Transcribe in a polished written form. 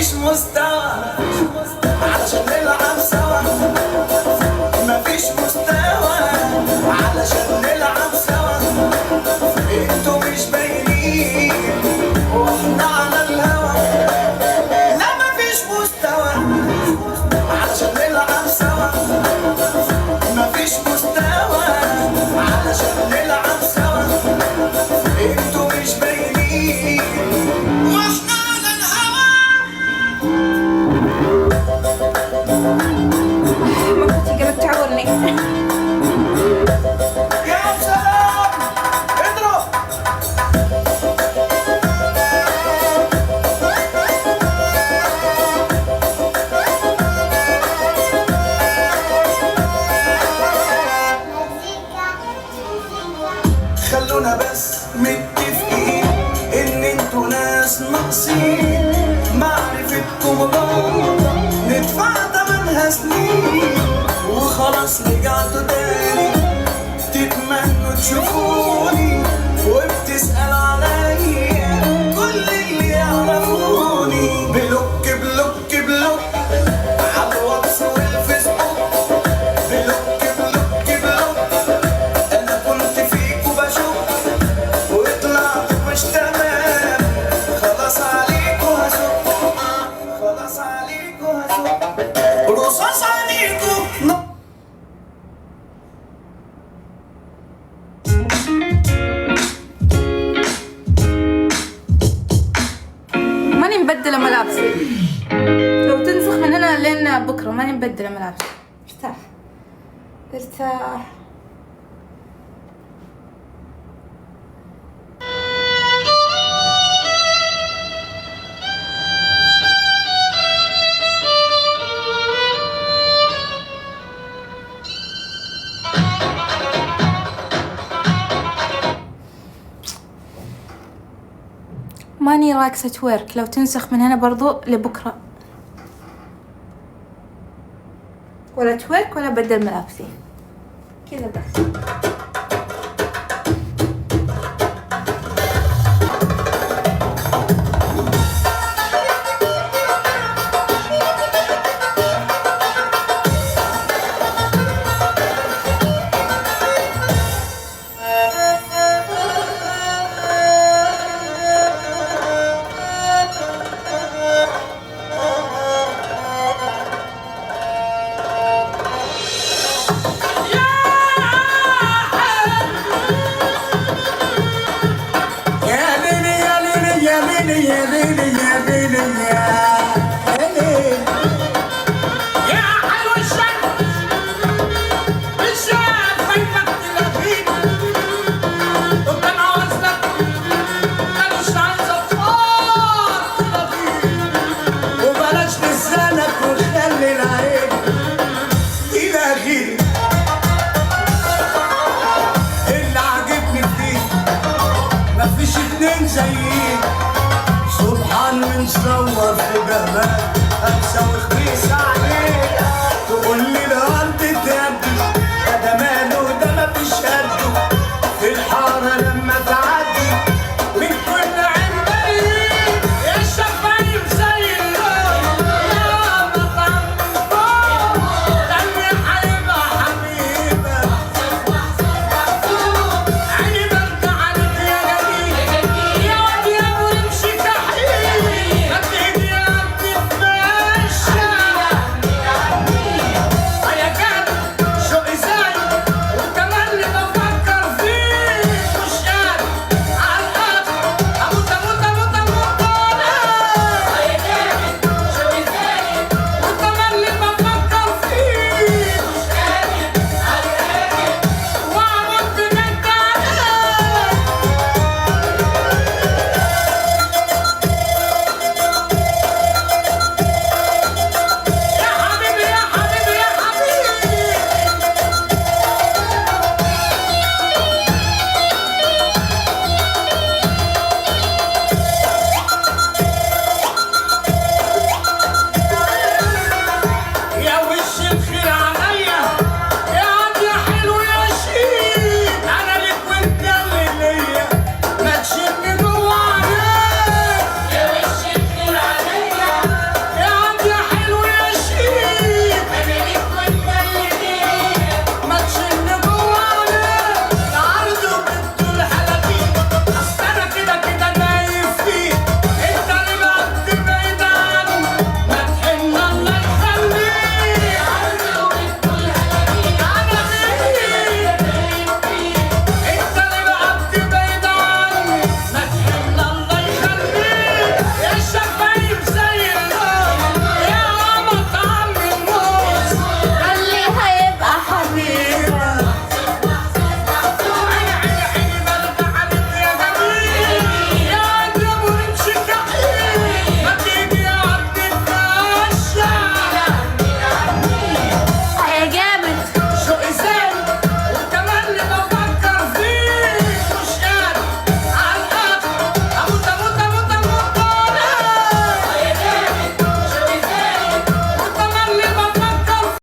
مفيش مستوى علشان نلعب سوا، مفيش مستوى علشان نلعب سوا. انتوا مش باينين واحنا على الهوا. لا مفيش مستوى علشان نلعب سوا، مفيش مستوى علشان نلعب سوا. انتوا مش باينين واحنا على الهوا. ما كنتي قبل تعورني. يا سلام اضرب. خلونا بس متفقين ان انتوا ناس ناقصين، معرفتكم غلطة ندفع تمنها سنين. وخلاص رجعتوا تاني تتمنوا تشوفوني وبتسأل عليا كل اللي يعرفوني. بلوك بلوك بلوك على الواتس والفيسبوك، بلوك بلوك بلوك. انا كنت فيكوا بشوف وطلعت مش تمام. خلاص عليكوا هسوق، خلاص عليكوا هسوق، رصاص عليكوا. ماني مبدلة ملابسي، لو تنسخ من هنا لين بكرة ماني مبدلة ملابسي. ارتاح ارتاح. ماني راكسة تورك، لو تنسخ من هنا برضو لبكرة. ولا تورك ولا بدل ملابسي كذا بس. مفيش اتنين زيين، سبحان من صور في جمال. امسى وخبيث عليك تقول لي